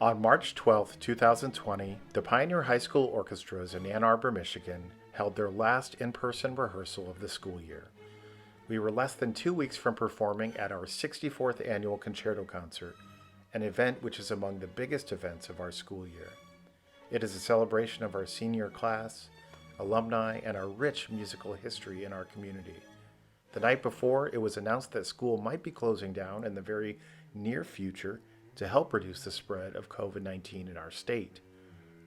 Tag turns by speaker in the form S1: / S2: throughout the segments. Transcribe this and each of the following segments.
S1: On March 12, 2020, the Pioneer High School Orchestras in Ann Arbor, Michigan held their last in-person rehearsal of the school year. We were less than 2 weeks from performing at our 64th annual concerto concert, an event which is among the biggest events of our school year. It is a celebration of our senior class, alumni, and our rich musical history in our community. The night before, it was announced that school might be closing down in the very near future to help reduce the spread of COVID-19 in our state.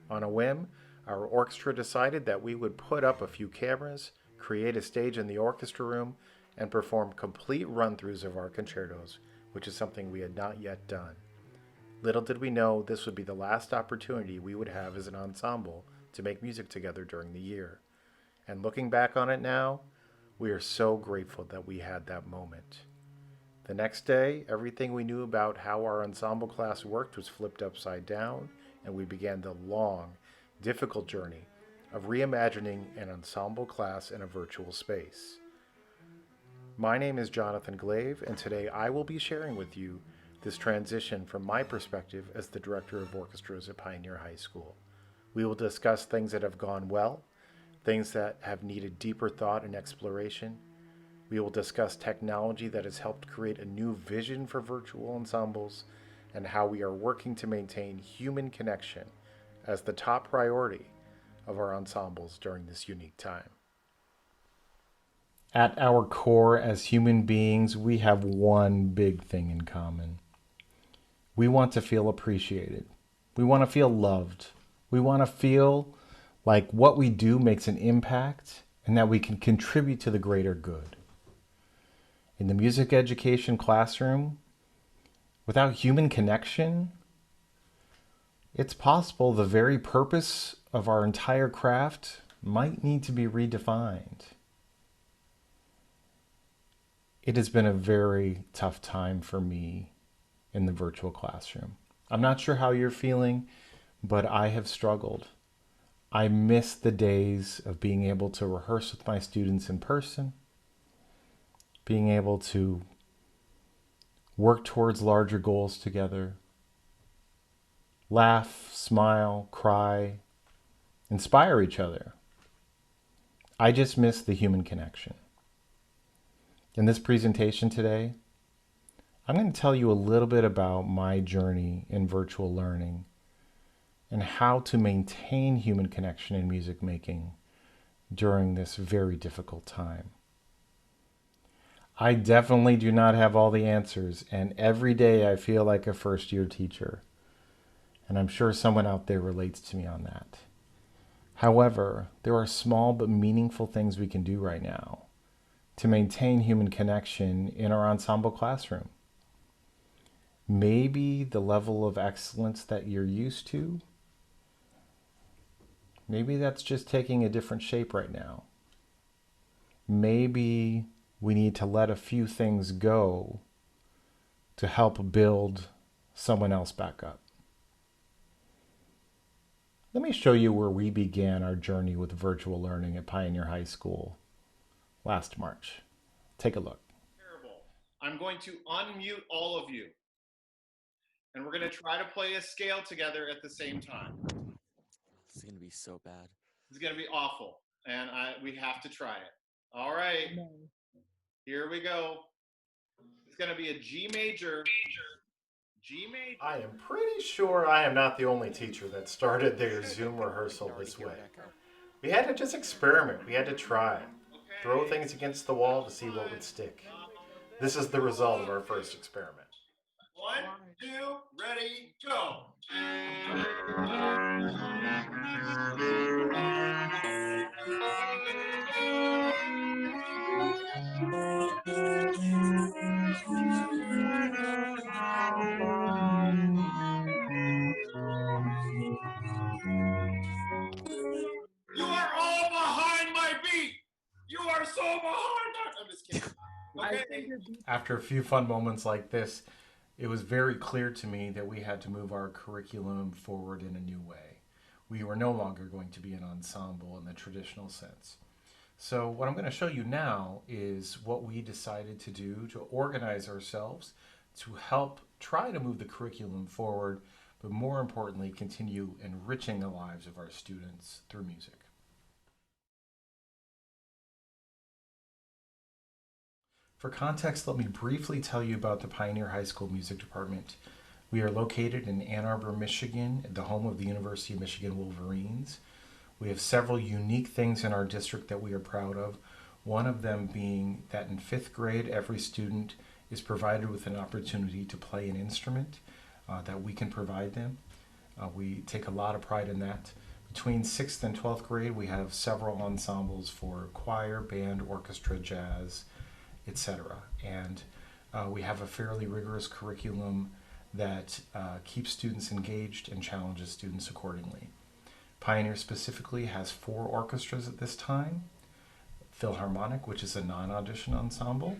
S1: On a whim, our orchestra decided that we would put up a few cameras, create a stage in the orchestra room, and perform complete run-throughs of our concertos, which is something we had not yet done. Little did we know this would be the last opportunity we would have as an ensemble to make music together during the year. And looking back on it now, we are so grateful that we had that moment. The next day, everything we knew about how our ensemble class worked was flipped upside down, and we began the long, difficult journey of reimagining an ensemble class in a virtual space. My name is Jonathan Glawe, and today I will be sharing with you this transition from my perspective as the Director of Orchestras at Pioneer High School. We will discuss things that have gone well, things that have needed deeper thought and exploration. We will discuss technology that has helped create a new vision for virtual ensembles and how we are working to maintain human connection as the top priority of our ensembles during this unique time. At our core as human beings, we have one big thing in common. We want to feel appreciated. We want to feel loved. We want to feel like what we do makes an impact and that we can contribute to the greater good. In the music education classroom, without human connection, it's possible the very purpose of our entire craft might need to be redefined. It has been a very tough time for me in the virtual classroom. I'm not sure how you're feeling, but I have struggled. I miss the days of being able to rehearse with my students in person, being able to work towards larger goals together, laugh, smile, cry, inspire each other. I just miss the human connection. In this presentation today, I'm going to tell you a little bit about my journey in virtual learning and how to maintain human connection in music making during this very difficult time. I definitely do not have all the answers, and every day I feel like a first-year teacher, and I'm sure someone out there relates to me on that. However, there are small but meaningful things we can do right now to maintain human connection in our ensemble classroom. Maybe the level of excellence that you're used to, maybe that's just taking a different shape right now. Maybe we need to let a few things go to help build someone else back up. Let me show you where we began our journey with virtual learning at Pioneer High School last March. Take a look.
S2: Terrible. I'm going to unmute all of you, and we're going to try to play a scale together at the same time.
S3: This is going to be so bad.
S2: It's going to be awful, and we have to try it. All right, here we go. It's going to be a G major. G major.
S1: I am pretty sure I am not the only teacher that started their Zoom rehearsal this way. We had to just experiment. We had to try. Throw things against the wall to see what would stick. This is the result of our first experiment.
S2: 1, 2, ready, go. You are all behind my beat. You are so behind my... I'm just kidding. Okay.
S1: After a few fun moments like this, it was very clear to me that we had to move our curriculum forward in a new way. We were no longer going to be an ensemble in the traditional sense. So what I'm going to show you now is what we decided to do to organize ourselves to help try to move the curriculum forward, but more importantly, continue enriching the lives of our students through music. For context, let me briefly tell you about the Pioneer High School Music Department. We are located in Ann Arbor, Michigan, the home of the University of Michigan Wolverines. We have several unique things in our district that we are proud of. One of them being that in 5th grade, every student is provided with an opportunity to play an instrument that we can provide them. We take a lot of pride in that. Between 6th and 12th grade, we have several ensembles for choir, band, orchestra, jazz, etc. And we have a fairly rigorous curriculum that keeps students engaged and challenges students accordingly. Pioneer specifically has 4 orchestras at this time: Philharmonic, which is a non-audition ensemble;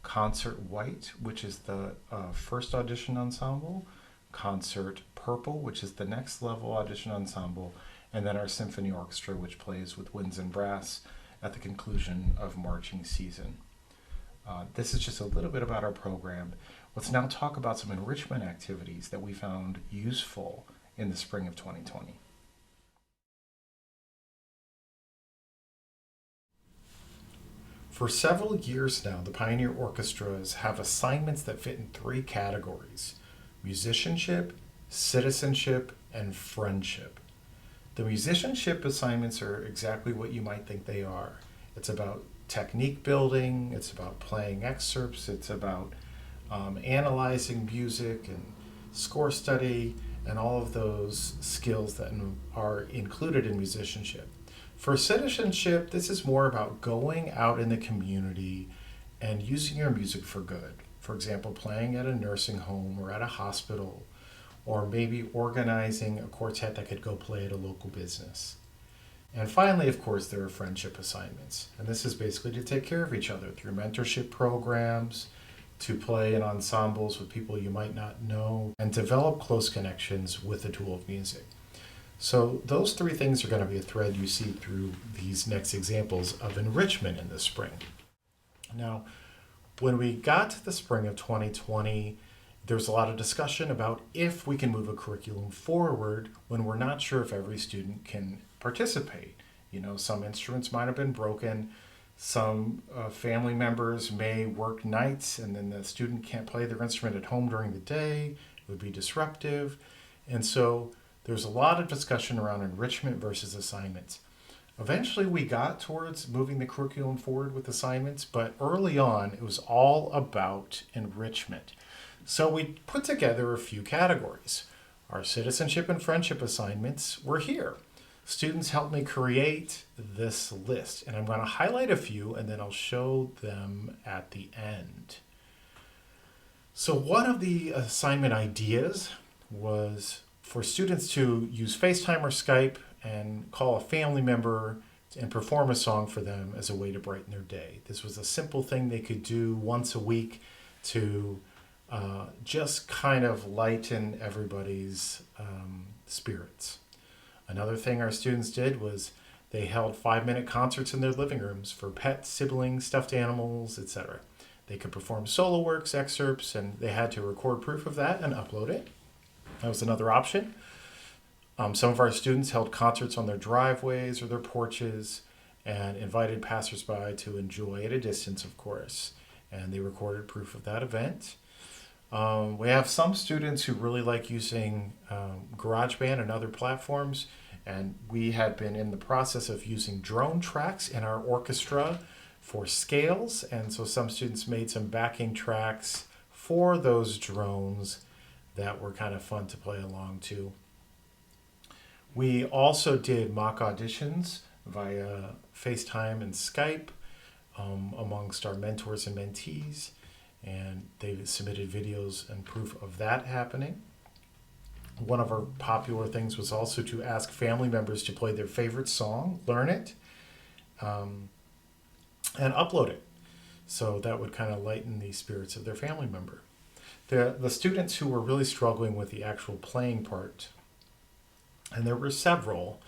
S1: Concert White, which is the first audition ensemble; Concert Purple, which is the next level audition ensemble; and then our Symphony Orchestra, which plays with winds and brass at the conclusion of marching season. This is just a little bit about our program. Let's now talk about some enrichment activities that we found useful in the spring of 2020. For several years now, the Pioneer Orchestras have assignments that fit in 3 categories: musicianship, citizenship, and friendship. The musicianship assignments are exactly what you might think they are. It's about technique building, it's about playing excerpts, it's about analyzing music and score study and all of those skills that are included in musicianship. For citizenship, this is more about going out in the community and using your music for good. For example, playing at a nursing home or at a hospital, or maybe organizing a quartet that could go play at a local business. And finally, of course, there are friendship assignments. And this is basically to take care of each other through mentorship programs, to play in ensembles with people you might not know, and develop close connections with the tool of music. So those 3 things are going to be a thread you see through these next examples of enrichment in the spring. Now, when we got to the spring of 2020, there's a lot of discussion about if we can move a curriculum forward when we're not sure if every student can participate. You know, some instruments might have been broken, some family members may work nights and then the student can't play their instrument at home during the day. It would be disruptive. And so there's a lot of discussion around enrichment versus assignments. Eventually we got towards moving the curriculum forward with assignments, but early on it was all about enrichment. So we put together a few categories. Our citizenship and friendship assignments were here. Students helped me create this list, and I'm going to highlight a few and then I'll show them at the end. So one of the assignment ideas was for students to use FaceTime or Skype and call a family member and perform a song for them as a way to brighten their day. This was a simple thing they could do once a week to just kind of lighten everybody's spirits. Another thing our students did was they held 5-minute concerts in their living rooms for pets, siblings, stuffed animals, etc. They could perform solo works, excerpts, and they had to record proof of that and upload it. That was another option. Some of our students held concerts on their driveways or their porches and invited passersby to enjoy at a distance, of course, and they recorded proof of that event. We have some students who really like using GarageBand and other platforms, and we had been in the process of using drone tracks in our orchestra for scales, and so some students made some backing tracks for those drones that were kind of fun to play along to. We also did mock auditions via FaceTime and Skype amongst our mentors and mentees, and they submitted videos and proof of that happening. One of our popular things was also to ask family members to play their favorite song, learn it, and upload it. So that would kind of lighten the spirits of their family member. The students who were really struggling with the actual playing part, and there were several,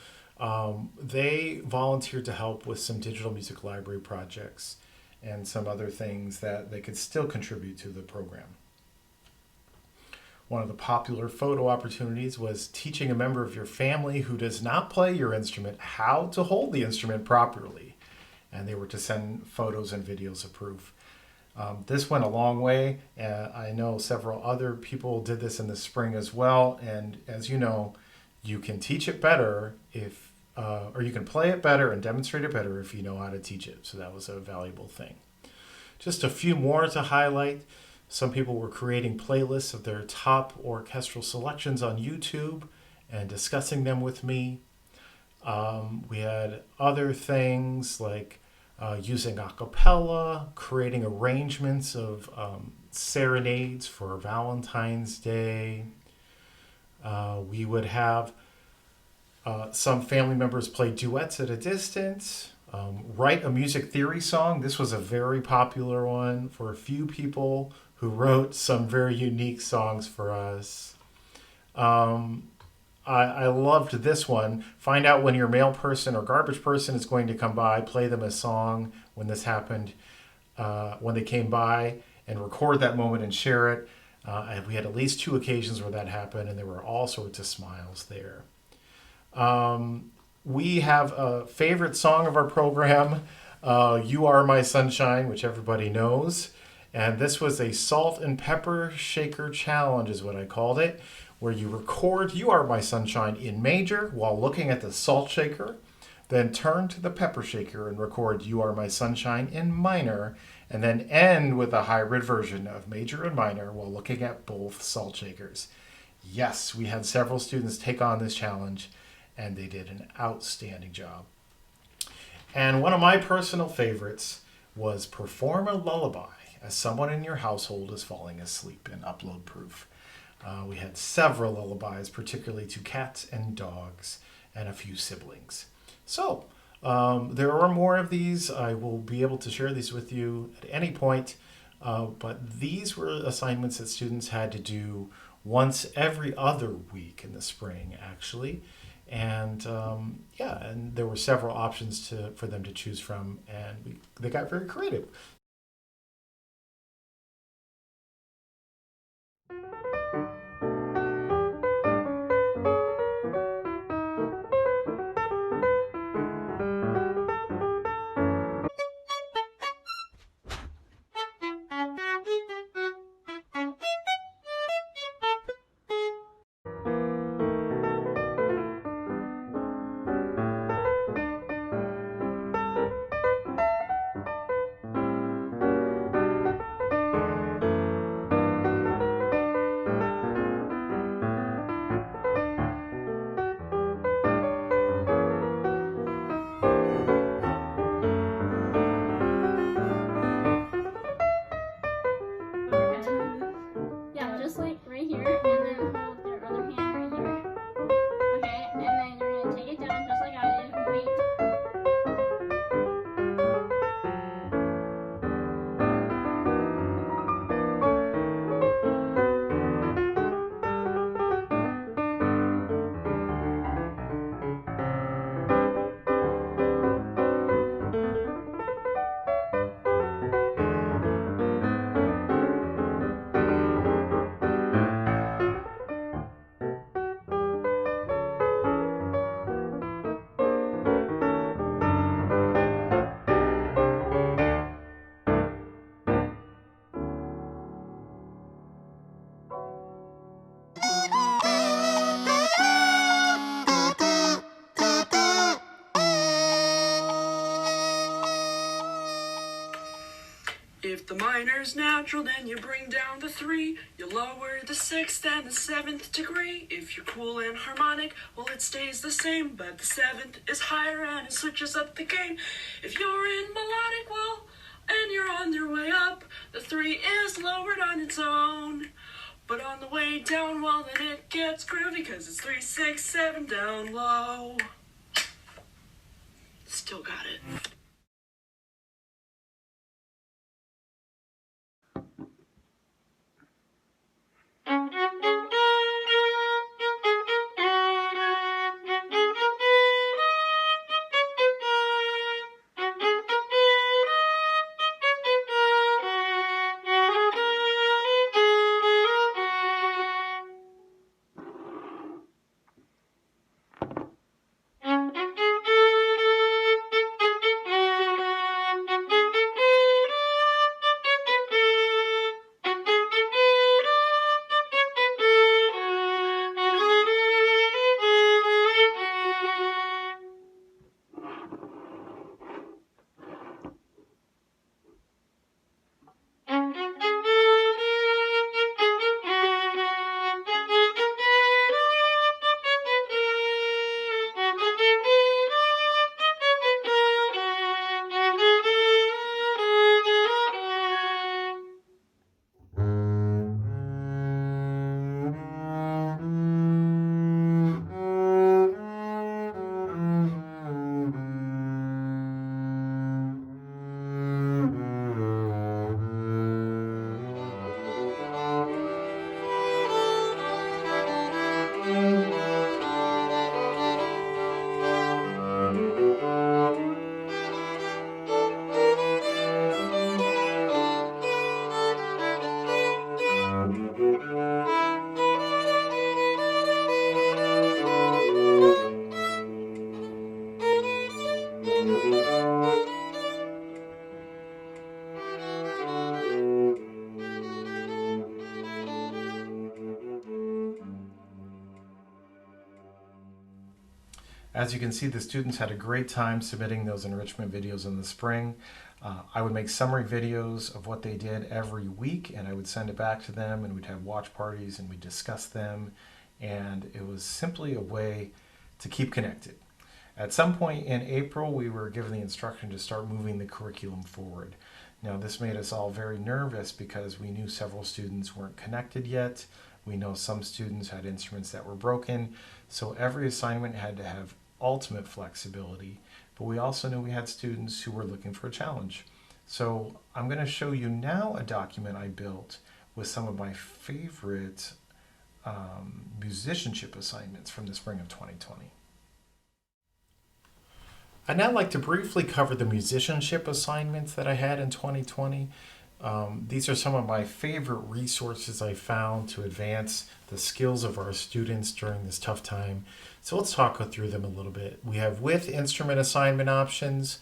S1: they volunteered to help with some digital music library projects and some other things that they could still contribute to the program. One of the popular photo opportunities was teaching a member of your family who does not play your instrument how to hold the instrument properly. And they were to send photos and videos of proof. This went a long way. I know several other people did this in the spring as well. And as you know, you can teach it better or you can play it better and demonstrate it better if you know how to teach it. So that was a valuable thing. Just a few more to highlight. Some people were creating playlists of their top orchestral selections on YouTube and discussing them with me. We had other things like using a cappella, creating arrangements of serenades for Valentine's Day. We would have some family members play duets at a distance, write a music theory song. This was a very popular one for a few people who wrote some very unique songs for us. I loved this one. Find out when your mail person or garbage person is going to come by, play them a song when this happened, when they came by, and record that moment and share it. And we had at least 2 occasions where that happened, and there were all sorts of smiles there. We have a favorite song of our program, You Are My Sunshine, which everybody knows. And this was a salt and pepper shaker challenge is what I called it, where you record You Are My Sunshine in major while looking at the salt shaker, then turn to the pepper shaker and record You Are My Sunshine in minor, and then end with a hybrid version of major and minor while looking at both salt shakers. Yes, we had several students take on this challenge, and they did an outstanding job. And one of my personal favorites was perform a lullaby as someone in your household is falling asleep in upload proof. We had several lullabies, particularly to cats and dogs and a few siblings. So there are more of these. I will be able to share these with you at any point. But these were assignments that students had to do once every other week in the spring, actually. And and there were several options for them to choose from, and they got very creative.
S4: Yeah, just like right here, and then hold your other hand right here. Okay, and then you're gonna take it down just like I did. Wait.
S5: If the minor's natural, then you bring down the 3. You lower the 6th and the 7th degree. If you're cool and harmonic, well, it stays the same, but the 7th is higher and it switches up the gain. If you're in melodic, well, and you're on your way up, the 3 is lowered on its own. But on the way down, well, then it gets groovy, cause it's 3, 6, 7 down low. Still got it.
S1: As you can see, the students had a great time submitting those enrichment videos in the spring. I would make summary videos of what they did every week, and I would send it back to them, and we'd have watch parties, and we'd discuss them, and it was simply a way to keep connected. At some point in April, we were given the instruction to start moving the curriculum forward. Now, this made us all very nervous because we knew several students weren't connected yet. We know some students had instruments that were broken, so every assignment had to have ultimate flexibility, but we also knew we had students who were looking for a challenge. So I'm going to show you now a document I built with some of my favorite musicianship assignments from the spring of 2020. I'd now like to briefly cover the musicianship assignments that I had in 2020. These are some of my favorite resources I found to advance the skills of our students during this tough time. So let's talk through them a little bit. We have with instrument assignment options,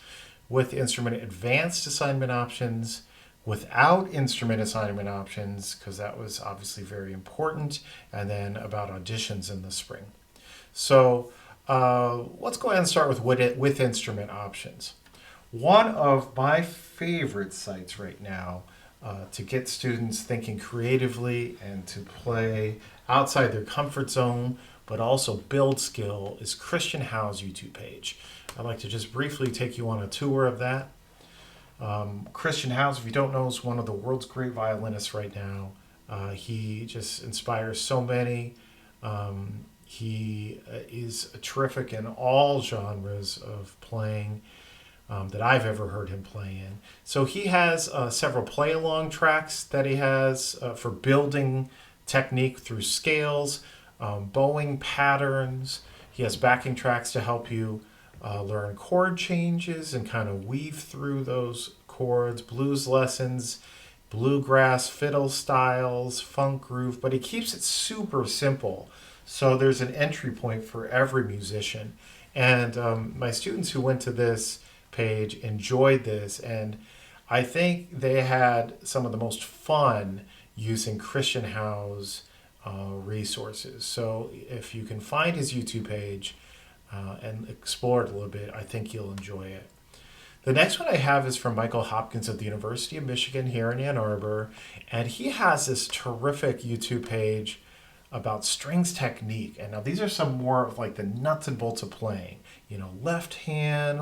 S1: with instrument advanced assignment options, without instrument assignment options, because that was obviously very important, and then about auditions in the spring. So let's go ahead and start with instrument options. One of my favorite sites right now to get students thinking creatively and to play outside their comfort zone, but also build skill, is Christian Howe's YouTube page. I'd like to just briefly take you on a tour of that. Christian Howe, if you don't know, is one of the world's great violinists right now. He just inspires so many. He is terrific in all genres of playing that I've ever heard him play in. So he has several play-along tracks that he has for building technique through scales, bowing patterns. He has backing tracks to help you learn chord changes and kind of weave through those chords, blues lessons, bluegrass, fiddle styles, funk groove, but he keeps it super simple. So there's an entry point for every musician. And my students who went to this page enjoyed this, and I think they had some of the most fun using Christian Howe's resources. So if you can find his YouTube page and explore it a little bit, I think you'll enjoy it. The next one I have is from Michael Hopkins of the University of Michigan here in Ann Arbor, and he has this terrific YouTube page about strings technique. And now these are some more of like the nuts and bolts of playing. Left hand,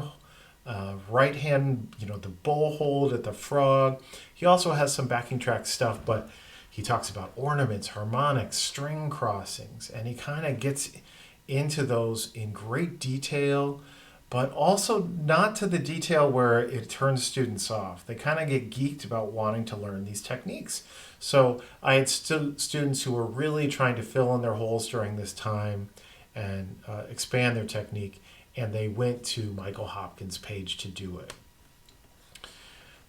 S1: right hand, the bow hold at the frog. He also has some backing track stuff, but he talks about ornaments, harmonics, string crossings, and he kind of gets into those in great detail, but also not to the detail where it turns students off. They kind of get geeked about wanting to learn these techniques. So I had students who were really trying to fill in their holes during this time and expand their technique, and they went to Michael Hopkins' page to do it.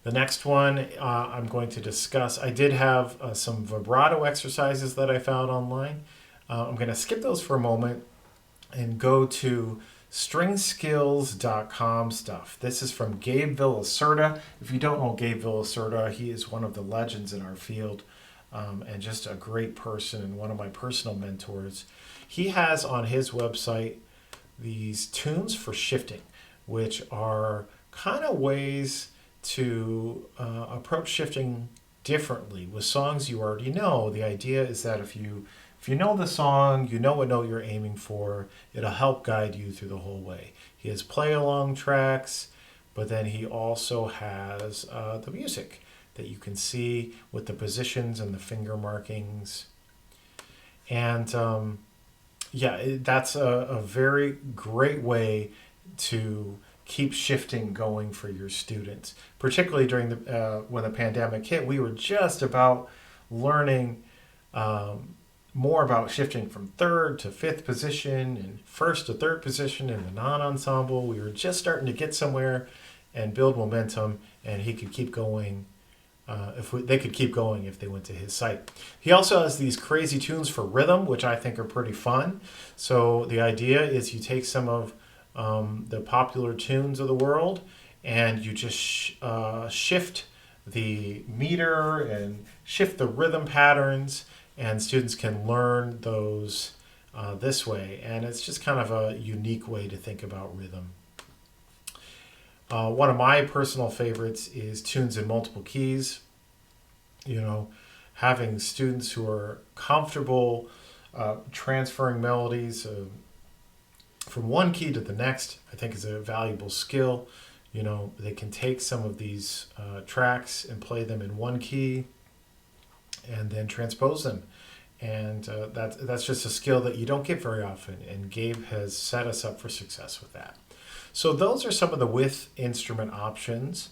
S1: The next one I'm going to discuss, I did have some vibrato exercises that I found online. I'm going to skip those for a moment and go to stringskills.com stuff. This is from Gabe Villacerta. If you don't know Gabe Villacerta, he is one of the legends in our field and just a great person and one of my personal mentors. He has on his website these tunes for shifting, which are kind of ways to approach shifting differently with songs you already know. The idea is that if you know the song, you know what note you're aiming for, it'll help guide you through the whole way. He has play-along tracks, but then he also has the music that you can see with the positions and the finger markings. And that's a very great way to keep shifting going for your students. Particularly during when the pandemic hit, we were just about learning more about shifting from third to fifth position and first to third position in the non-ensemble. We were just starting to get somewhere and build momentum, and he could keep going. They could keep going if they went to his site. He also has these crazy tunes for rhythm, which I think are pretty fun. So the idea is you take some of the popular tunes of the world and you just shift the meter and shift the rhythm patterns, and students can learn those this way. And it's just kind of a unique way to think about rhythm. One of my personal favorites is tunes in multiple keys. You know, having students who are comfortable transferring melodies from one key to the next, I think is a valuable skill. You know, they can take some of these tracks and play them in one key and then transpose them. And that's just a skill that you don't get very often. And Gabe has set us up for success with that. So those are some of the with instrument options.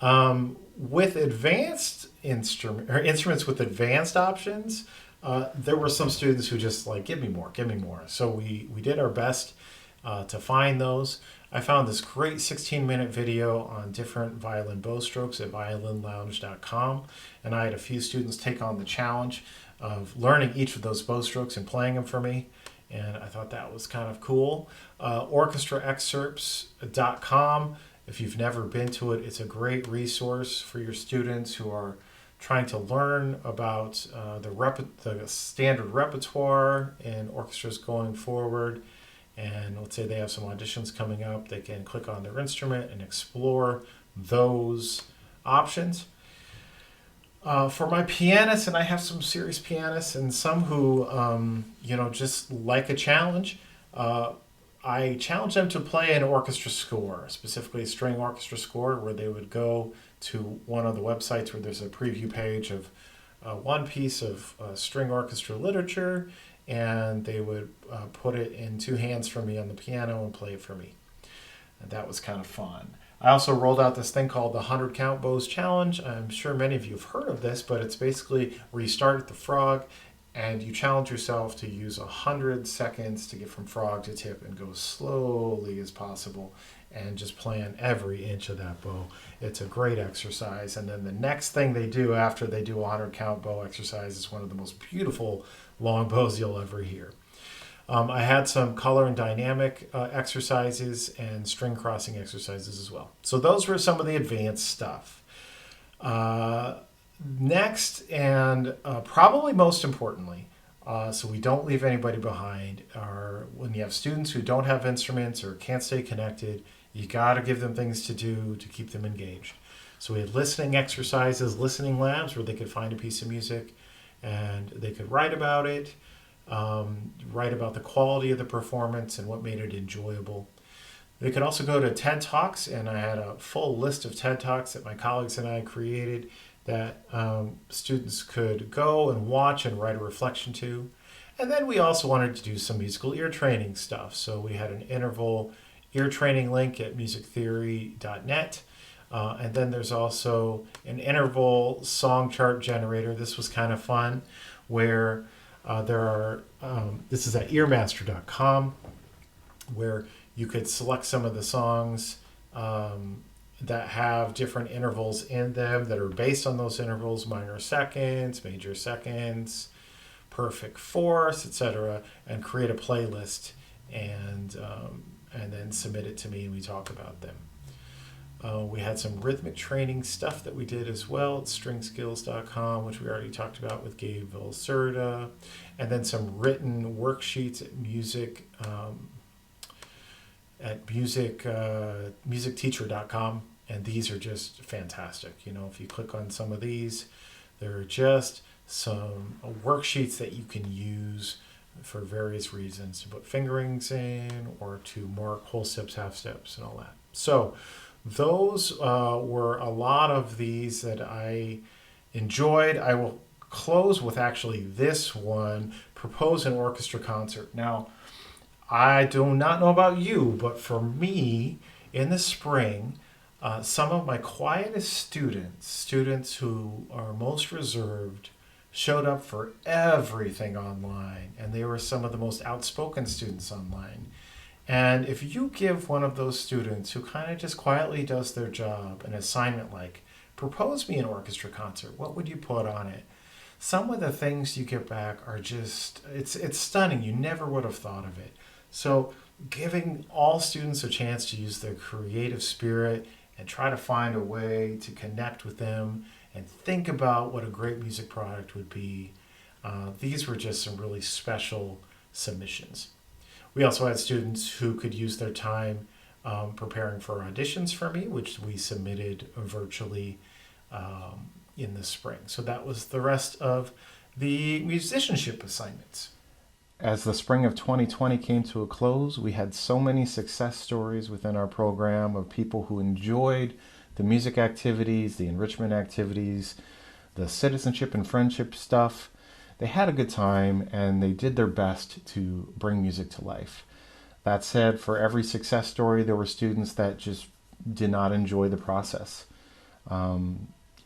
S1: With advanced instruments with advanced options, there were some students who just like, give me more, give me more. So we did our best to find those. I found this great 16-minute video on different violin bow strokes at violinlounge.com, and I had a few students take on the challenge of learning each of those bow strokes and playing them for me, and I thought that was kind of cool. Orchestraexcerpts.com. If you've never been to it, it's a great resource for your students who are trying to learn about the standard repertoire and orchestras going forward. And let's say they have some auditions coming up, they can click on their instrument and explore those options. For my pianists, and I have some serious pianists and some who, just like a challenge, I challenge them to play an orchestra score, specifically a string orchestra score, where they would go to one of the websites where there's a preview page of one piece of string orchestra literature, and they would put it in two hands for me on the piano and play it for me. And that was kind of fun. I also rolled out this thing called the 100 Count Bows Challenge. I'm sure many of you have heard of this, but it's basically where you start at the frog and you challenge yourself to use 100 seconds to get from frog to tip and go slowly as possible and just plan every inch of that bow. It's a great exercise. And then the next thing they do after they do a 100 count bow exercise is one of the most beautiful long bows you'll ever hear. I had some color and dynamic exercises and string crossing exercises as well. So those were some of the advanced stuff. Next, and probably most importantly, so we don't leave anybody behind, are when you have students who don't have instruments or can't stay connected, you got to give them things to do to keep them engaged. So we had listening exercises, listening labs, where they could find a piece of music and they could write about it, write about the quality of the performance and what made it enjoyable. They could also go to TED Talks, and I had a full list of TED Talks that my colleagues and I created that students could go and watch and write a reflection to. And then we also wanted to do some musical ear training stuff. So we had an interval ear training link at musictheory.net. And then there's also an interval song chart generator. This was kind of fun, where there are, this is at earmaster.com, where you could select some of the songs that have different intervals in them that are based on those intervals, minor seconds, major seconds, perfect fourths, etc., and create a playlist and then submit it to me and we talk about them. We had some rhythmic training stuff that we did as well at stringskills.com, which we already talked about with Gabe Vilserda, and then some written worksheets at musicteacher.com, and these are just fantastic. You know, if you click on some of these, there are just some worksheets that you can use for various reasons, to put fingerings in or to mark whole steps, half steps, and all that. So those were a lot of these that I enjoyed. I will close with actually this one, propose an orchestra concert. Now, I do not know about you, but for me, in the spring, some of my quietest students who are most reserved, showed up for everything online, and they were some of the most outspoken students online. And if you give one of those students who kind of just quietly does their job an assignment like, propose me an orchestra concert, what would you put on it? Some of the things you get back are just, it's stunning. You never would have thought of it. So giving all students a chance to use their creative spirit and try to find a way to connect with them and think about what a great music product would be. These were just some really special submissions. We also had students who could use their time preparing for auditions for me, which we submitted virtually in the spring. So that was the rest of the musicianship assignments. As the spring of 2020 came to a close, we had so many success stories within our program of people who enjoyed the music activities, the enrichment activities, the citizenship and friendship stuff. They had a good time and they did their best to bring music to life. That said, for every success story, there were students that just did not enjoy the process.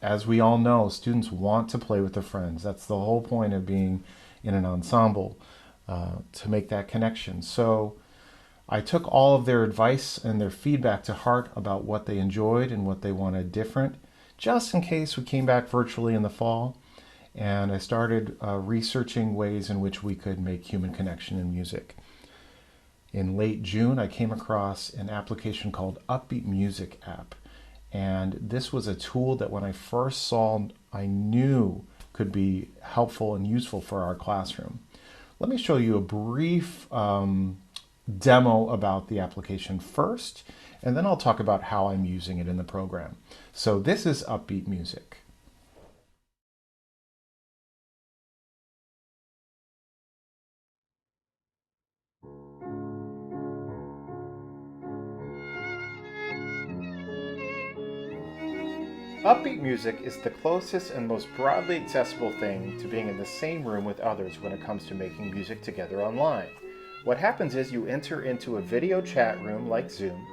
S1: As we all know, students want to play with their friends. That's the whole point of being in an ensemble, to make that connection. So I took all of their advice and their feedback to heart about what they enjoyed and what they wanted different, just in case we came back virtually in the fall. And I started researching ways in which we could make human connection in music. In late June, I came across an application called Upbeat Music app. And this was a tool that when I first saw, I knew could be helpful and useful for our classroom. Let me show you a brief demo about the application first, and then I'll talk about how I'm using it in the program. So this is Upbeat Music. Upbeat music is the closest and most broadly accessible thing to being in the same room with others when it comes to making music together online. What happens is you enter into a video chat room like Zoom,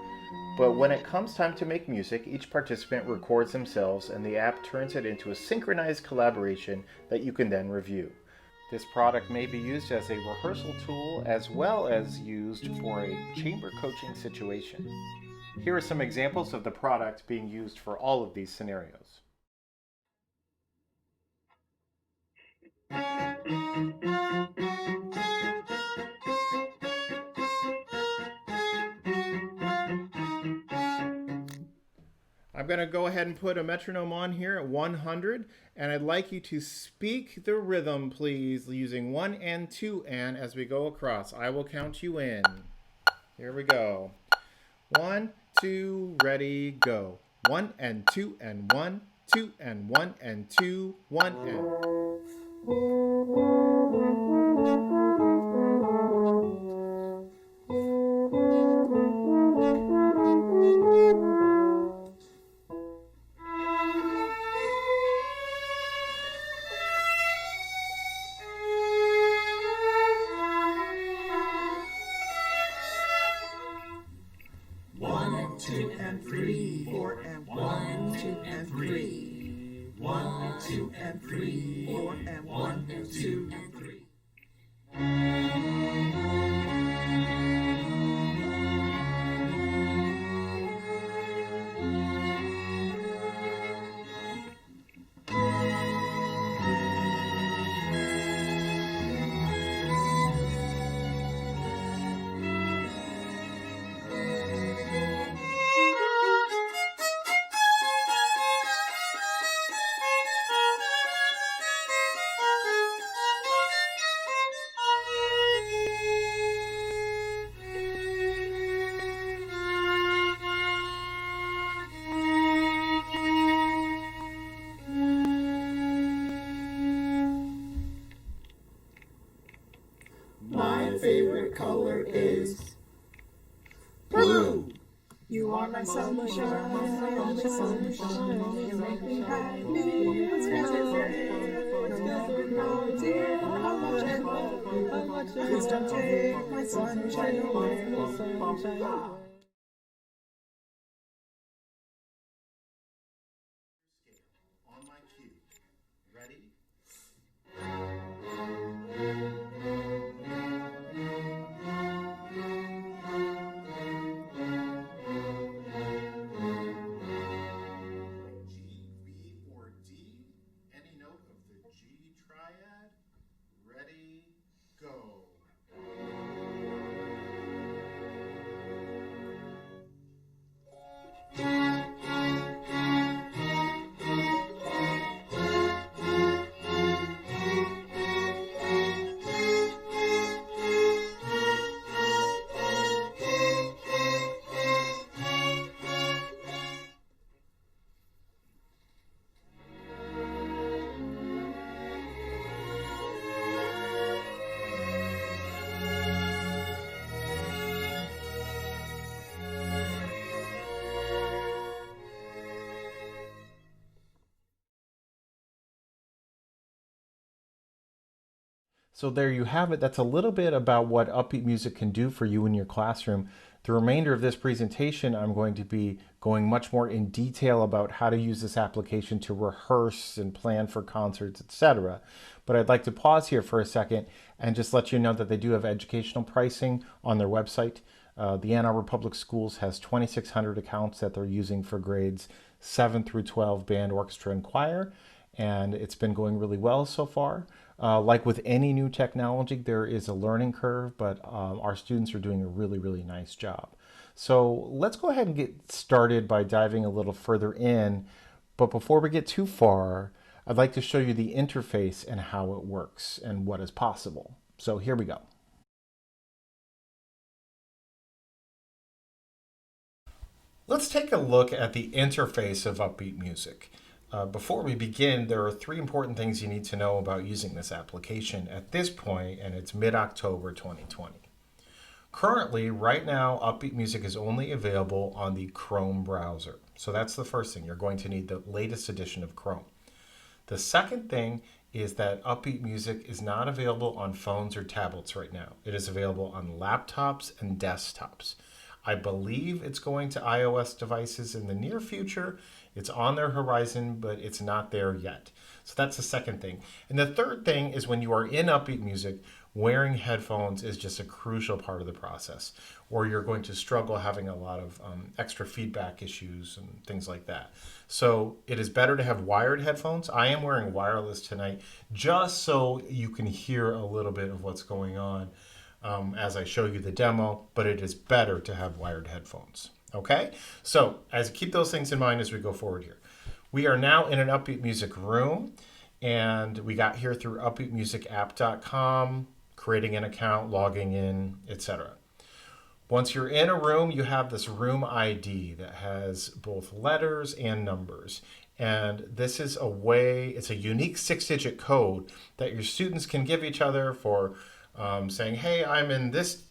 S1: but when it comes time to make music, each participant records themselves and the app turns it into a synchronized collaboration that you can then review. This product may be used as a rehearsal tool as well as used for a chamber coaching situation. Here are some examples of the product being used for all of these scenarios. I'm going to go ahead and put a metronome on here at 100, and I'd like you to speak the rhythm, please, using 1 and 2 and as we go across. I will count you in. Here we go. 1, 2, ready, go. 1 and 2 and 1, 2 and 1 and 2, 1 and.
S6: Favorite color is blue. You are my sunshine, my sunshine. You make me happy. Please don't take my sunshine away.
S1: On my cue. Ready? Ready, go. So there you have it. That's a little bit about what Upbeat Music can do for you in your classroom. The remainder of this presentation, I'm going to be going much more in detail about how to use this application to rehearse and plan for concerts, etc. But I'd like to pause here for a second and just let you know that they do have educational pricing on their website. The Ann Arbor Public Schools has 2,600 accounts that they're using for grades 7 through 12 band, orchestra, and choir, and it's been going really well so far. Like with any new technology, there is a learning curve, but our students are doing a really, really nice job. So let's go ahead and get started by diving a little further in. But before we get too far, I'd like to show you the interface and how it works and what is possible. So here we go. Let's take a look at the interface of Upbeat Music. Before we begin, there are 3 important things you need to know about using this application at this point, and it's mid-October 2020. Currently, right now, Upbeat Music is only available on the Chrome browser. So that's the first thing. You're going to need the latest edition of Chrome. The second thing is that Upbeat Music is not available on phones or tablets right now. It is available on laptops and desktops. I believe it's going to iOS devices in the near future. It's on their horizon, but it's not there yet. So that's the second thing. And the third thing is when you are in Upbeat Music, wearing headphones is just a crucial part of the process, or you're going to struggle having a lot of extra feedback issues and things like that. So it is better to have wired headphones. I am wearing wireless tonight just so you can hear a little bit of what's going on as I show you the demo, but it is better to have wired headphones. Okay, so keep those things in mind as we go forward here. We are now in an Upbeat Music room, and we got here through upbeatmusicapp.com, creating an account, logging in, etc. Once you're in a room, you have this room ID that has both letters and numbers. And this is it's a unique 6-digit code that your students can give each other for saying, hey, I'm in this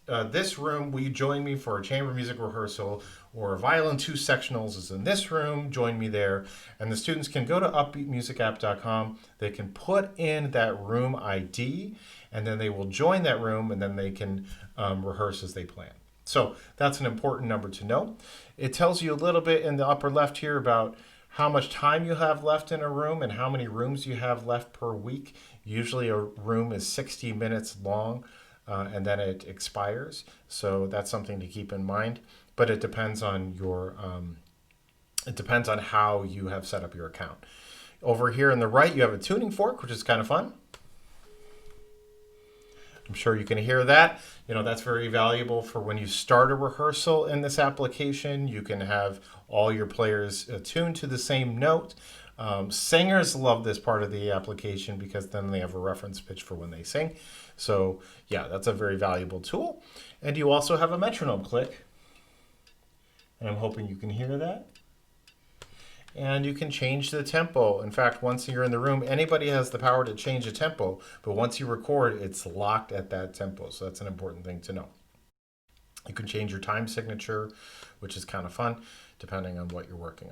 S1: room, will you join me for a chamber music rehearsal? Or Violin 2 sectionals is in this room, join me there. And the students can go to upbeatmusicapp.com, they can put in that room ID, and then they will join that room, and then they can rehearse as they plan. So that's an important number to know. It tells you a little bit in the upper left here about how much time you have left in a room and how many rooms you have left per week. Usually a room is 60 minutes long and then it expires. So that's something to keep in mind. But it depends on how you have set up your account. Over here on the right, you have a tuning fork, which is kind of fun. I'm sure you can hear that. That's very valuable for when you start a rehearsal in this application. You can have all your players tuned to the same note. Singers love this part of the application because then they have a reference pitch for when they sing. So yeah, that's a very valuable tool. And you also have a metronome click. And I'm hoping you can hear that. And you can change the tempo. In fact, once you're in the room, anybody has the power to change the tempo, but once you record, it's locked at that tempo. So that's an important thing to know. You can change your time signature, which is kind of fun, depending on what you're working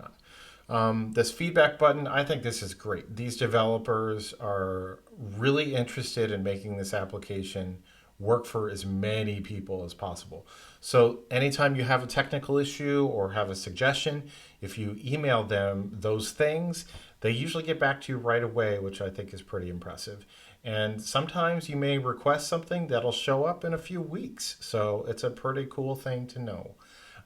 S1: on. This feedback button, I think this is great. These developers are really interested in making this application work for as many people as possible. So anytime you have a technical issue or have a suggestion, if you email them those things, they usually get back to you right away, which I think is pretty impressive. And sometimes you may request something that'll show up in a few weeks. So it's a pretty cool thing to know.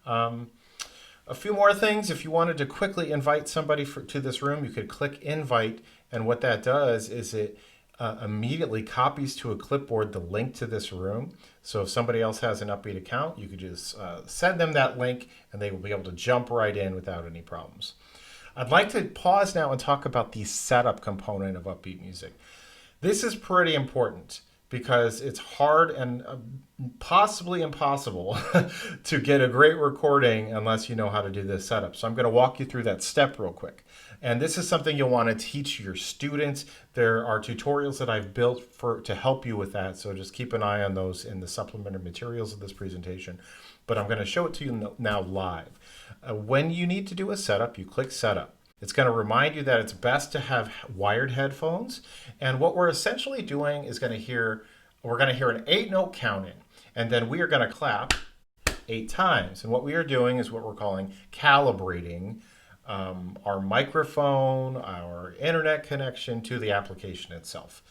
S1: A few more things. If you wanted to quickly invite somebody to this room, you could click invite. And what that does is it immediately copies to a clipboard the link to this room. So if somebody else has an Upbeat account, you could just send them that link and they will be able to jump right in without any problems. I'd like to pause now and talk about the setup component of Upbeat Music. This is pretty important because it's hard and possibly impossible to get a great recording unless you know how to do this setup. So I'm going to walk you through that step real quick. And this is something you'll want to teach your students. There are tutorials that I've built to help you with that. So just keep an eye on those in the supplementary materials of this presentation. But I'm going to show it to you now live. When you need to do a setup, you click Setup. It's going to remind you that it's best to have wired headphones. And what we're essentially doing is going to hear we're going to hear an 8-note count in, and then we are going to clap 8 times. And what we are doing is what we're calling calibrating our microphone, our internet connection to the application itself,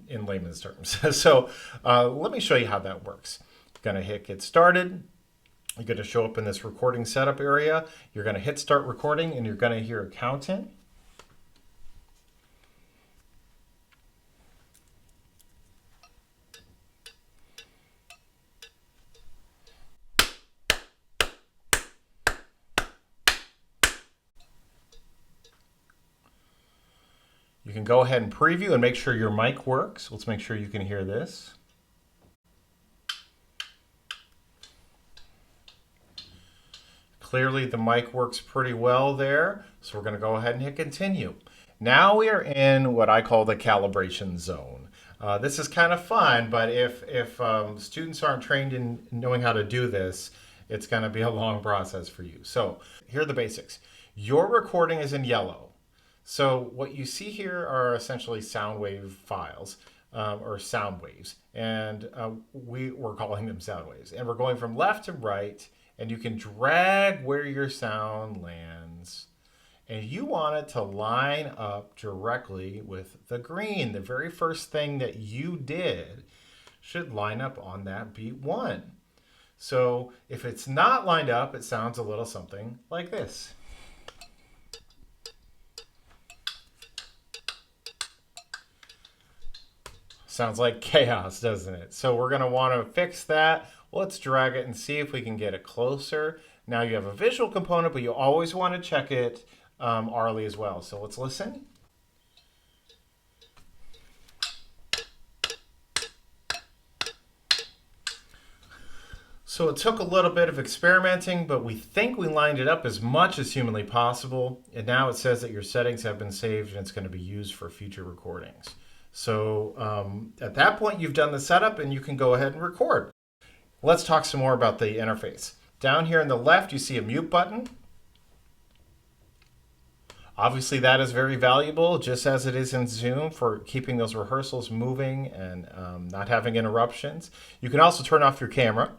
S1: in layman's terms. So let me show you how that works. You're going to hit get started. You're going to show up in this recording setup area. You're going to hit start recording, and you're going to hear a count in. You can go ahead and preview and make sure your mic works. Let's make sure you can hear this. Clearly the mic works pretty well there, so we're going to go ahead and hit continue. Now we are in what I call the calibration zone. This is kind of fun, but if students aren't trained in knowing how to do this, it's going to be a long process for you. So here are the basics. Your recording is in yellow. So what you see here are essentially sound wave files, or sound waves, and we're calling them sound waves. And we're going from left to right, and you can drag where your sound lands. And you want it to line up directly with the green. The very first thing that you did should line up on that beat 1. So if it's not lined up, it sounds a little something like this. Sounds like chaos, doesn't it? So we're going to want to fix that. Let's drag it and see if we can get it closer. Now you have a visual component, but you always want to check it aurally as well. So let's listen. So it took a little bit of experimenting, but we think we lined it up as much as humanly possible. And now it says that your settings have been saved and it's going to be used for future recordings. So at that point, you've done the setup and you can go ahead and record. Let's talk some more about the interface. Down here on the left, you see a mute button. Obviously, that is very valuable, just as it is in Zoom, for keeping those rehearsals moving and not having interruptions. You can also turn off your camera.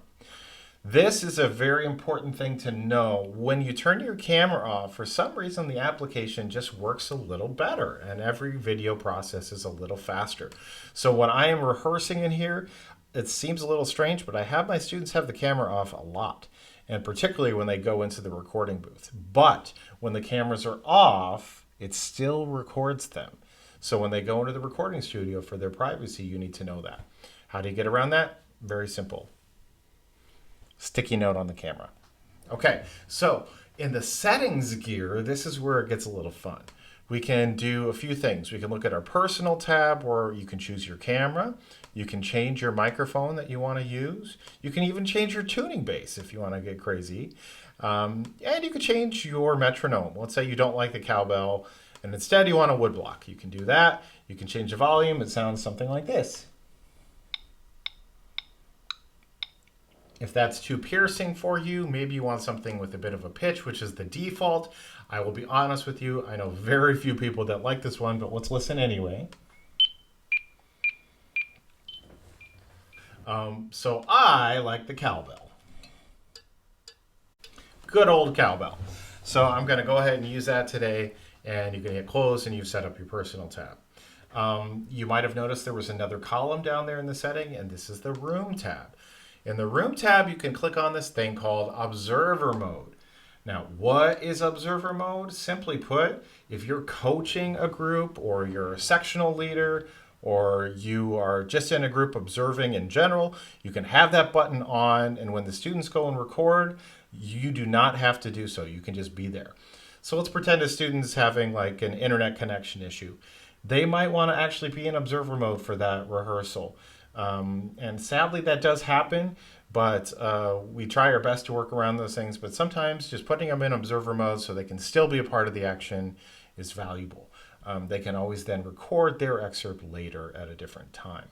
S1: This is a very important thing to know. When you turn your camera off, for some reason the application just works a little better and every video process is a little faster. So when I am rehearsing in here, it seems a little strange, but I have my students have the camera off a lot, and particularly when they go into the recording booth. But when the cameras are off, it still records them. So when they go into the recording studio for their privacy, you need to know that. How do you get around that? Very simple. Sticky note on the camera. Okay, so in the settings gear, this is where it gets a little fun. We can do a few things. We can look at our personal tab, where you can choose your camera. You can change your microphone that you want to use. You can even change your tuning bass if you want to get crazy. And you can change your metronome. Let's say you don't like the cowbell and instead you want a woodblock. You can do that. You can change the volume. It sounds something like this. If that's too piercing for you, maybe you want something with a bit of a pitch, which is the default. I will be honest with you, I know very few people that like this one, but let's listen anyway. So I like the cowbell. Good old cowbell. So I'm going to go ahead and use that today, and you can hit close and you've set up your personal tab. You might have noticed there was another column down there in the setting, and this is the room tab. In the room tab, you can click on this thing called observer mode. Now, what is observer mode? Simply put, if you're coaching a group, or you're a sectional leader, or you are just in a group observing in general, you can have that button on, and when the students go and record, you do not have to do so. You can just be there. So let's pretend a student's having like an internet connection issue. They might want to actually be in observer mode for that rehearsal. And sadly that does happen, but we try our best to work around those things, but sometimes just putting them in observer mode so they can still be a part of the action is valuable. They can always then record their excerpt later at a different time.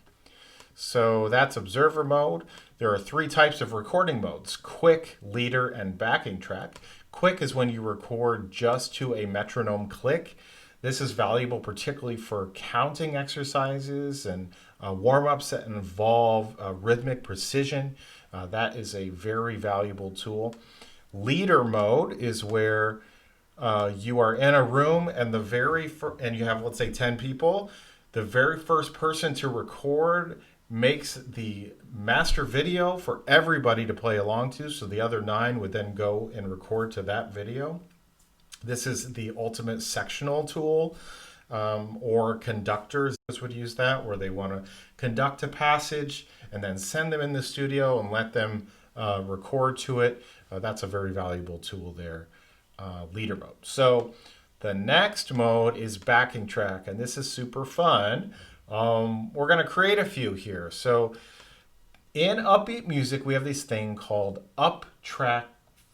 S1: So that's observer mode. There are 3 types of recording modes: quick, leader, and backing track. Quick is when you record just to a metronome click. This is valuable particularly for counting exercises and warm-ups that involve rhythmic precision. That is a very valuable tool. Leader mode is where you are in a room and and you have, let's say, 10 people. The very first person to record makes the master video for everybody to play along to, so the other 9 would then go and record to that video. This is the ultimate sectional tool, or conductors would use that, where they want to conduct a passage and then send them in the studio and let them record to it. That's a very valuable tool there, leader mode. So the next mode is backing track, and this is super fun. We're going to create a few here. So in Upbeat Music, we have this thing called UpTrack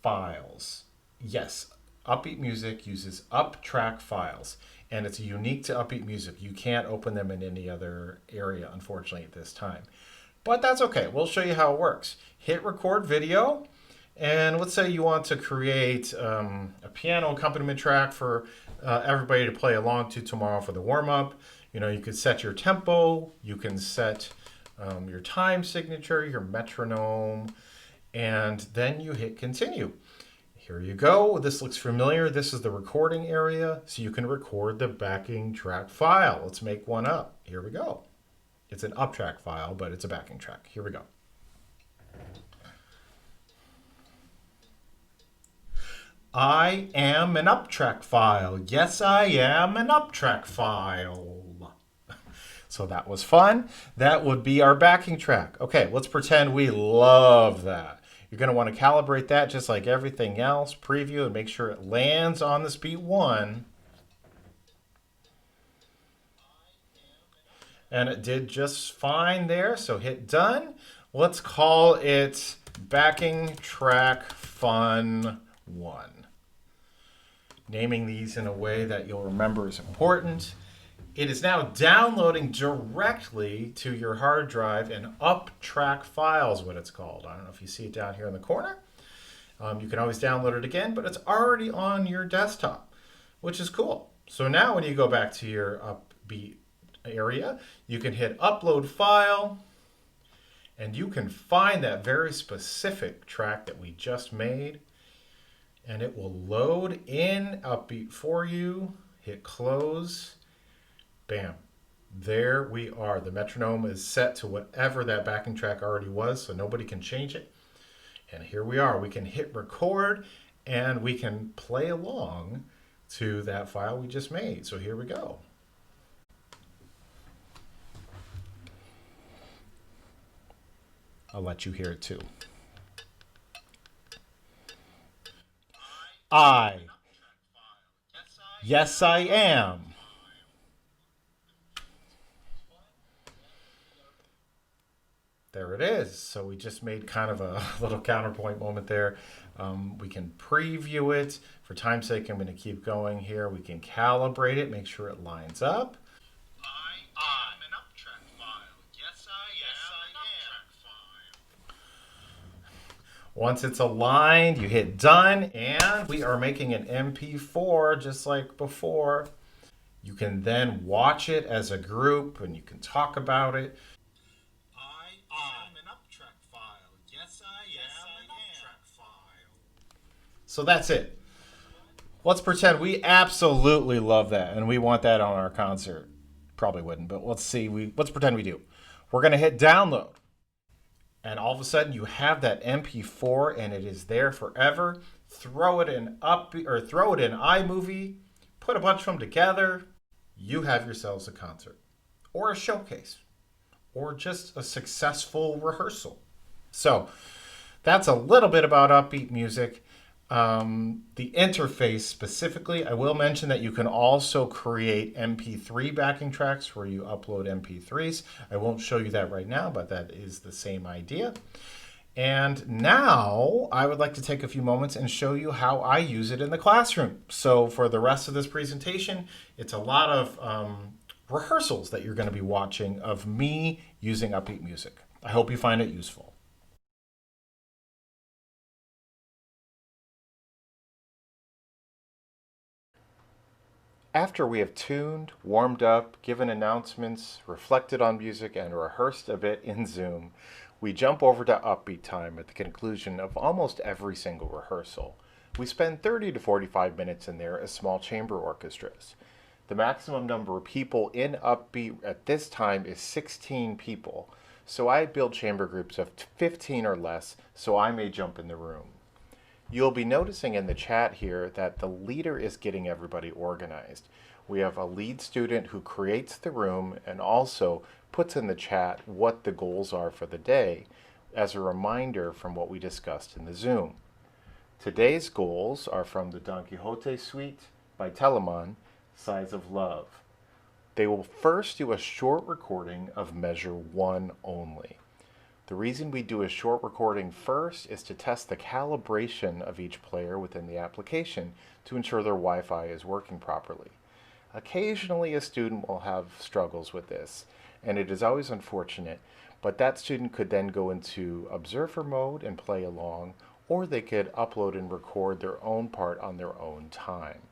S1: files. Yes, Upbeat Music uses UpTrack files, and it's unique to Upbeat Music. You can't open them in any other area, unfortunately, at this time. But that's okay. We'll show you how it works. Hit record video, and let's say you want to create a piano accompaniment track for everybody to play along to tomorrow for the warm-up. You know, you could set your tempo, you can set your time signature, your metronome, and then you hit continue. Here you go. This looks familiar. This is the recording area, so you can record the backing track file. Let's make one up. Here we go. It's an UpTrack file, but it's a backing track. Here we go. I am an UpTrack file. Yes, I am an UpTrack file. So that was fun. That would be our backing track. Okay, let's pretend we love that. You're going to want to calibrate that just like everything else. Preview and make sure it lands on this beat 1. And it did just fine there, so hit done. Let's call it backing track fun 1. Naming these in a way that you'll remember is important. It is now downloading directly to your hard drive in UpTrack files, what it's called. I don't know if you see it down here in the corner. You can always download it again, but it's already on your desktop, which is cool. So now when you go back to your Upbeat area, you can hit upload file, and you can find that very specific track that we just made, and it will load in Upbeat for you. Hit close. Bam. There we are. The metronome is set to whatever that backing track already was, so nobody can change it. And here we are. We can hit record, and we can play along to that file we just made. So here we go. I'll let you hear it too. Yes, I am. There it is. So we just made kind of a little counterpoint moment there. We can preview it. For time's sake, I'm going to keep going here. We can calibrate it, make sure it lines up. I am an UpTrack file. Yes, I am an UpTrack file. Once it's aligned, you hit done, and we are making an MP4 just like before. You can then watch it as a group, and you can talk about it. So that's it. Let's pretend we absolutely love that and we want that on our concert. Probably wouldn't, but let's see. Let's pretend we do. We're going to hit download. And all of a sudden you have that MP4 and it is there forever. Throw it in iMovie, put a bunch of them together. You have yourselves a concert or a showcase or just a successful rehearsal. So that's a little bit about Upbeat Music. The interface specifically, I will mention that you can also create MP3 backing tracks where you upload MP3s. I won't show you that right now, but that is the same idea. And now I would like to take a few moments and show you how I use it in the classroom. So for the rest of this presentation, it's a lot of rehearsals that you're going to be watching of me using Upbeat Music. I hope you find it useful. After we have tuned, warmed up, given announcements, reflected on music, and rehearsed a bit in Zoom, we jump over to Upbeat time at the conclusion of almost every single rehearsal. We spend 30 to 45 minutes in there as small chamber orchestras. The maximum number of people in Upbeat at this time is 16 people, so I build chamber groups of 15 or less so I may jump in the room. You'll be noticing in the chat here that the leader is getting everybody organized. We have a lead student who creates the room and also puts in the chat what the goals are for the day as a reminder from what we discussed in the Zoom. Today's goals are from the Don Quixote Suite by Telemann, Sighs of Love. They will first do a short recording of measure 1 only. The reason we do a short recording first is to test the calibration of each player within the application to ensure their Wi-Fi is working properly. Occasionally a student will have struggles with this, and it is always unfortunate, but that student could then go into observer mode and play along, or they could upload and record their own part on their own time.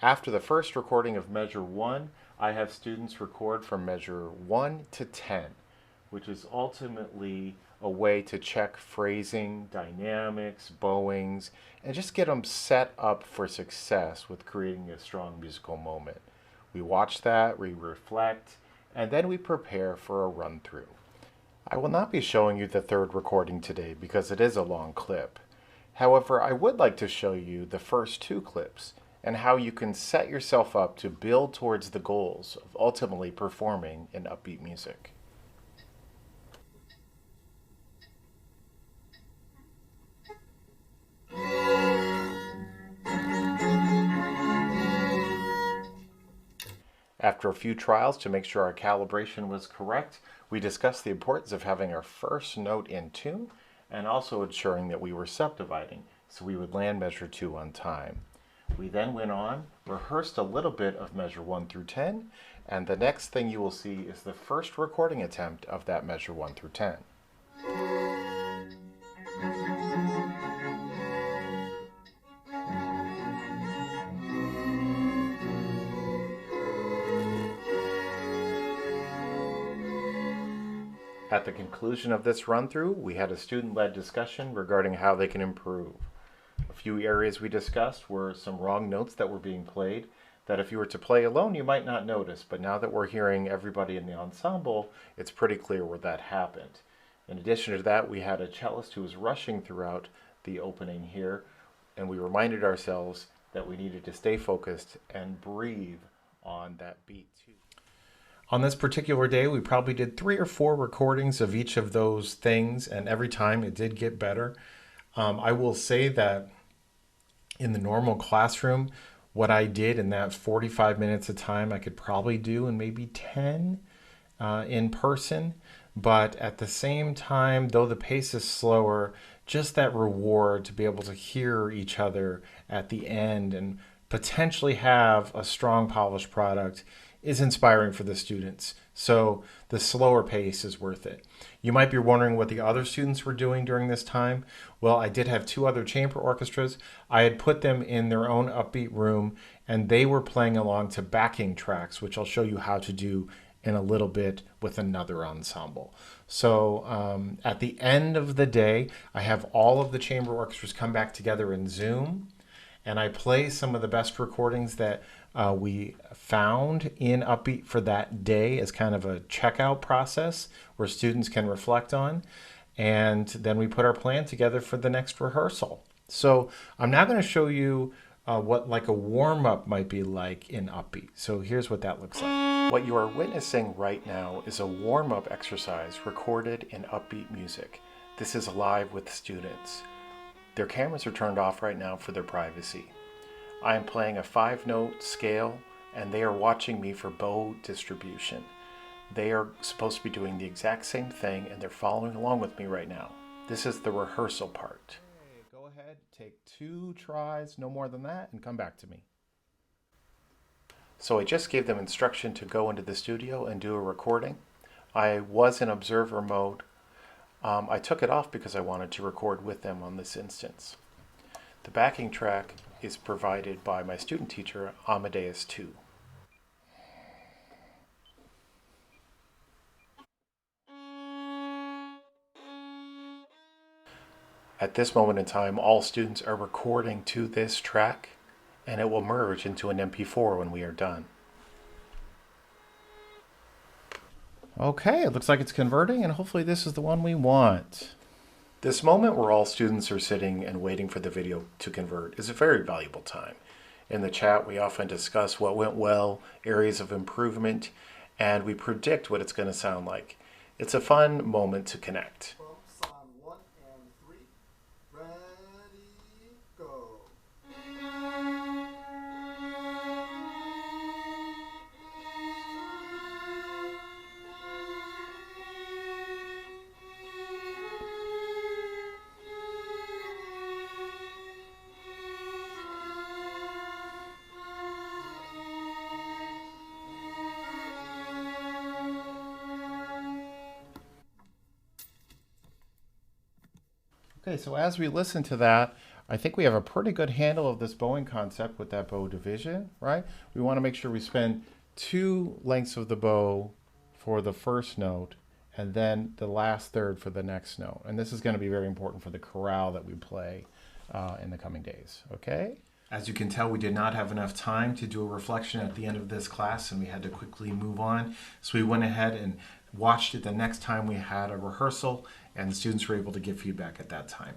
S1: After the first recording of measure 1, I have students record from measure 1 to 10. Which is ultimately a way to check phrasing, dynamics, bowings, and just get them set up for success with creating a strong musical moment. We watch that, we reflect, and then we prepare for a run-through. I will not be showing you the third recording today because it is a long clip. However, I would like to show you the first 2 clips and how you can set yourself up to build towards the goals of ultimately performing in upbeat music. After a few trials to make sure our calibration was correct, we discussed the importance of having our first note in tune and also ensuring that we were subdividing so we would land measure 2 on time. We then went on, rehearsed a little bit of measure 1 through 10, and the next thing you will see is the first recording attempt of that measure 1 through 10. At the conclusion of this run-through, we had a student-led discussion regarding how they can improve. A few areas we discussed were some wrong notes that were being played that if you were to play alone you might not notice, but now that we're hearing everybody in the ensemble, it's pretty clear where that happened. In addition to that, we had a cellist who was rushing throughout the opening here, and we reminded ourselves that we needed to stay focused and breathe on that beat too. On this particular day, we probably did 3 or 4 recordings of each of those things, and every time it did get better. I will say that in the normal classroom, what I did in that 45 minutes of time, I could probably do in maybe 10 in person. But at the same time, though the pace is slower, just that reward to be able to hear each other at the end and potentially have a strong, polished product is inspiring for the students. So the slower pace is worth it. You might be wondering what the other students were doing during this time. Well, I did have 2 other chamber orchestras. I had put them in their own upbeat room, and they were playing along to backing tracks, which I'll show you how to do in a little bit with another ensemble. So at the end of the day, I have all of the chamber orchestras come back together in Zoom, and I play some of the best recordings that we found in Upbeat for that day as kind of a checkout process where students can reflect on. And then we put our plan together for the next rehearsal. So I'm now going to show you what like a warm-up might be like in Upbeat. So here's what that looks like. What you are witnessing right now is a warm-up exercise recorded in Upbeat music. This is live with students. Their cameras are turned off right now for their privacy. I am playing a 5-note scale, and they are watching me for bow distribution. They are supposed to be doing the exact same thing, and they're following along with me right now. This is the rehearsal part. Okay, go ahead, take 2 tries, no more than that, and come back to me. So I just gave them instruction to go into the studio and do a recording. I was in observer mode. I took it off because I wanted to record with them on this instance. The backing track is provided by my student teacher, Amadeus Twu. At this moment in time, all students are recording to this track, and it will merge into an MP4 when we are done. Okay, it looks like it's converting, and hopefully this is the one we want. This moment where all students are sitting and waiting for the video to convert is a very valuable time. In the chat, we often discuss what went well, areas of improvement, and we predict what it's going to sound like. It's a fun moment to connect.
S6: On 1 and 3. Ready, go.
S1: Okay, so as we listen to that, I think we have a pretty good handle of this bowing concept with that bow division, right? We want to make sure we spend 2 lengths of the bow for the first note and then the last third for the next note. And this is going to be very important for the chorale that we play in the coming days, okay? As you can tell, we did not have enough time to do a reflection at the end of this class, and we had to quickly move on. So we went ahead and watched it the next time we had a rehearsal, and the students were able to give feedback at that time.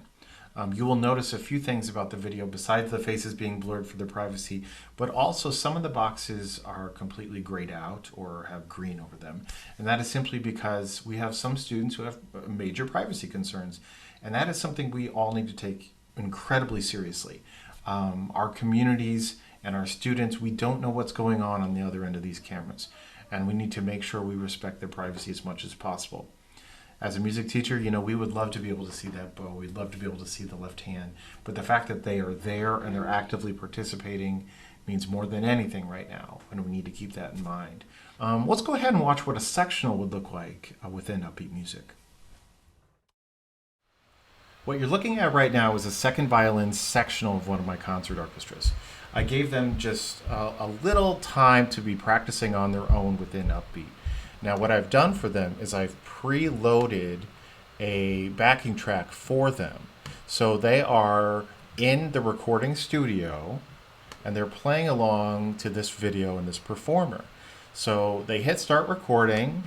S1: You will notice a few things about the video besides the faces being blurred for their privacy, but also some of the boxes are completely grayed out or have green over them. And that is simply because we have some students who have major privacy concerns. And that is something we all need to take incredibly seriously. Our communities and our students, we don't know what's going on the other end of these cameras. And we need to make sure we respect their privacy as much as possible. As a music teacher, you know, we would love to be able to see that bow. We'd love to be able to see the left hand. But the fact that they are there and they're actively participating means more than anything right now, and we need to keep that in mind. Let's go ahead and watch what a sectional would look like within Upbeat music. What you're looking at right now is a second violin sectional of one of my concert orchestras. I gave them just a little time to be practicing on their own within Upbeat. Now what I've done for them is I've preloaded a backing track for them. So they are in the recording studio and they're playing along to this video and this performer. So they hit start recording.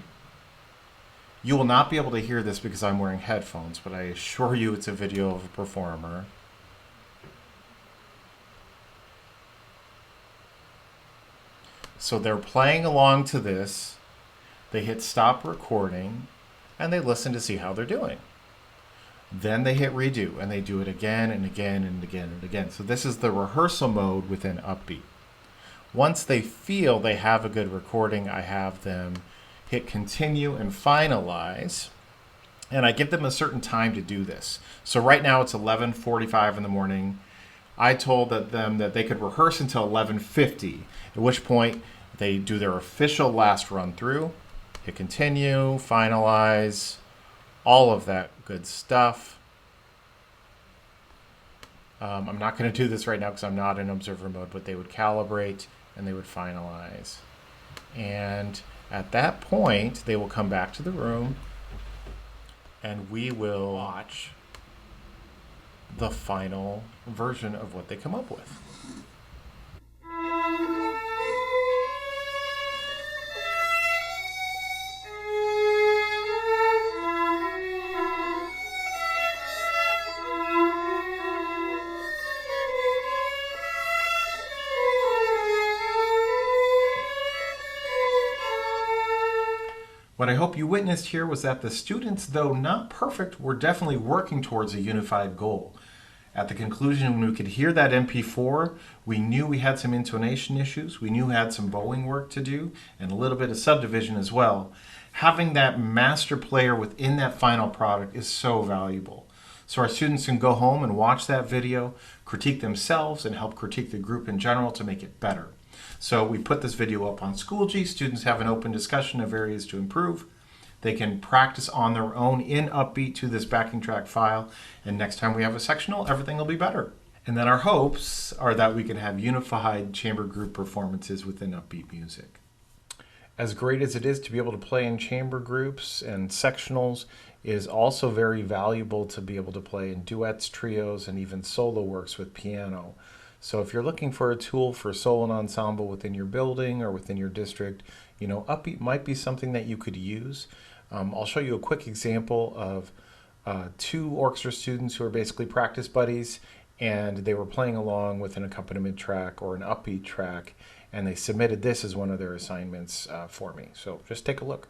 S1: You will not be able to hear this because I'm wearing headphones, but I assure you it's a video of a performer. So they're playing along to this. They hit stop recording and they listen to see how they're doing. Then they hit redo and they do it again and again and again and again. So this is the rehearsal mode within Upbeat. Once they feel they have a good recording, I have them hit continue and finalize. And I give them a certain time to do this. So right now it's 11:45 in the morning. I told them that they could rehearse until 11:50, at which point they do their official last run through. Hit continue, finalize, all of that good stuff. I'm not going to do this right now because I'm not in observer mode, but they would calibrate and they would finalize. And at that point, they will come back to the room and we will watch the final version of what they come up with. What I hope you witnessed here was that the students, though not perfect, were definitely working towards a unified goal. At the conclusion, when we could hear that MP4, we knew we had some intonation issues, we knew we had some bowing work to do, and a little bit of subdivision as well. Having that master player within that final product is so valuable. So our students can go home and watch that video, critique themselves, and help critique the group in general to make it better. So we put this video up on Schoology. Students have an open discussion of areas to improve. They can practice on their own in Upbeat to this backing track file. And next time we have a sectional, everything will be better. And then our hopes are that we can have unified chamber group performances within Upbeat Music. As great as it is to be able to play in chamber groups and sectionals, it is also very valuable to be able to play in duets, trios, and even solo works with piano. So if you're looking for a tool for solo and ensemble within your building or within your district, Upbeat might be something that you could use. I'll show you a quick example of 2 orchestra students who are basically practice buddies, and they were playing along with an accompaniment track or an upbeat track, and they submitted this as one of their assignments for me. So just take a look.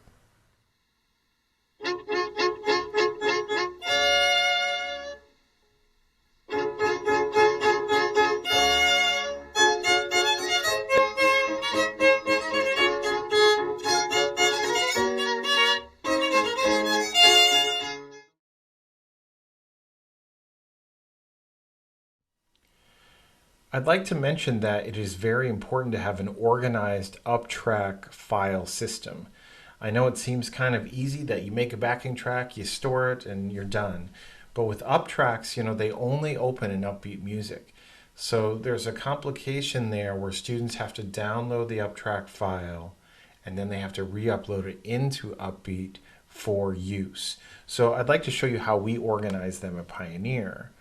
S1: I'd like to mention that it is very important to have an organized uptrack file system. I know it seems kind of easy that you make a backing track, you store it, and you're done. But with uptracks, they only open in Upbeat Music. So there's a complication there where students have to download the uptrack file, and then they have to re-upload it into Upbeat for use. So I'd like to show you how we organize them at Pioneer.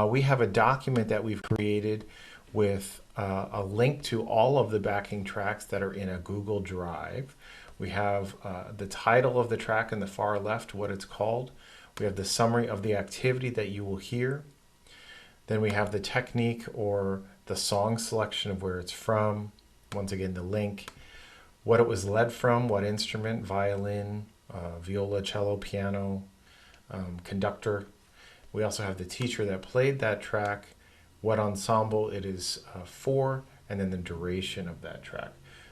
S1: We have a document that we've created with a link to all of the backing tracks that are in a Google Drive. We have the title of the track in the far left, what it's called. We have the summary of the activity that you will hear. Then we have the technique or the song selection of where it's from. Once again, the link, what it was led from, what instrument, violin, viola, cello, piano, conductor. We also have the teacher that played that track, what ensemble it is for, and then the duration of that track.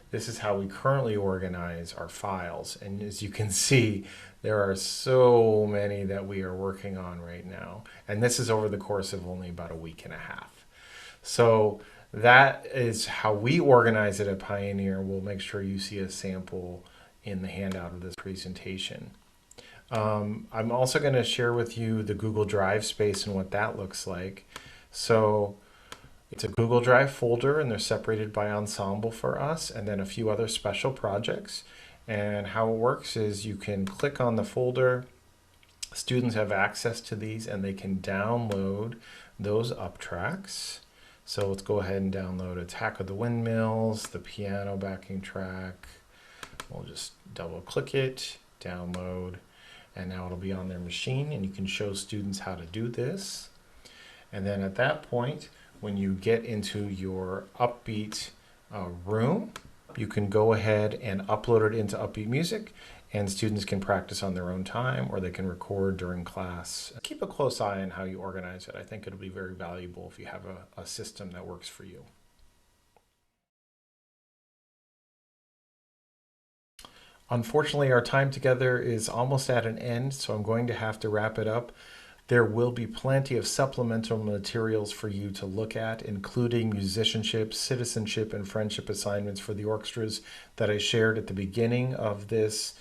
S1: This is how we currently organize our files. And as you can see, there are so many that we are working on right now. And this is over the course of only about a week and a half. So that is how we organize it at Pioneer. We'll make sure you see a sample in the handout of this presentation. I'm also going to share with you the Google Drive space and what that looks like. So it's a Google Drive folder, and they're separated by ensemble for us, and then a few other special projects. And how it works is you can click on the folder. Students have access to these, and they can download those uptracks. So let's go ahead and download Attack of the Windmills, the piano backing track. We'll just double click it, download. And now it'll be on their machine, and you can show students how to do this. And then at that point, when you get into your Upbeat room, you can go ahead and upload it into Upbeat Music, and students can practice on their own time, or they can record during class. Keep a close eye on how you organize it. I think it'll be very valuable if you have a system that works for you. Unfortunately, our time together is almost at an end, so I'm going to have to wrap it up. There will be plenty of supplemental materials for you to look at, including musicianship, citizenship, and friendship assignments for the orchestras that I shared at the beginning of this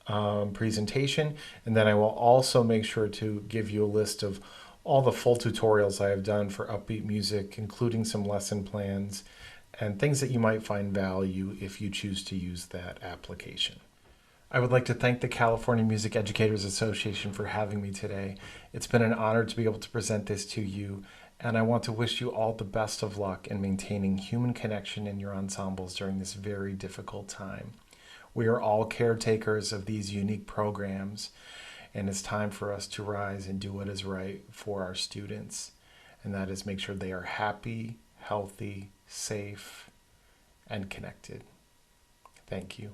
S1: presentation. And then I will also make sure to give you a list of all the full tutorials I have done for Upbeat Music, including some lesson plans and things that you might find value if you choose to use that application. I would like to thank the California Music Educators Association for having me today. It's been an honor to be able to present this to you, and I want to wish you all the best of luck in maintaining human connection in your ensembles during this very difficult time. We are all caretakers of these unique programs, and it's time for us to rise and do what is right for our students, and that is make sure they are happy, healthy, safe, and connected. Thank you.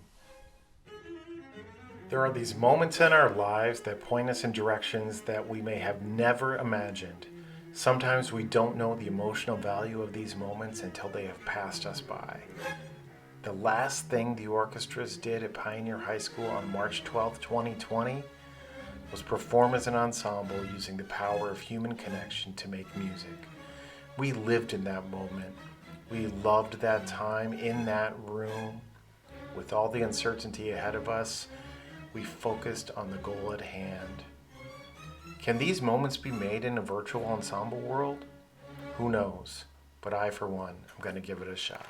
S1: There are these moments in our lives that point us in directions that we may have never imagined. Sometimes we don't know the emotional value of these moments until they have passed us by. The last thing the orchestras did at Pioneer High School on March 12, 2020 was perform as an ensemble using the power of human connection to make music. We lived in that moment. We loved that time in that room. With all the uncertainty ahead of us, we focused on the goal at hand. Can these moments be made in a virtual ensemble world? Who knows? But I, for one, am going to give it a shot.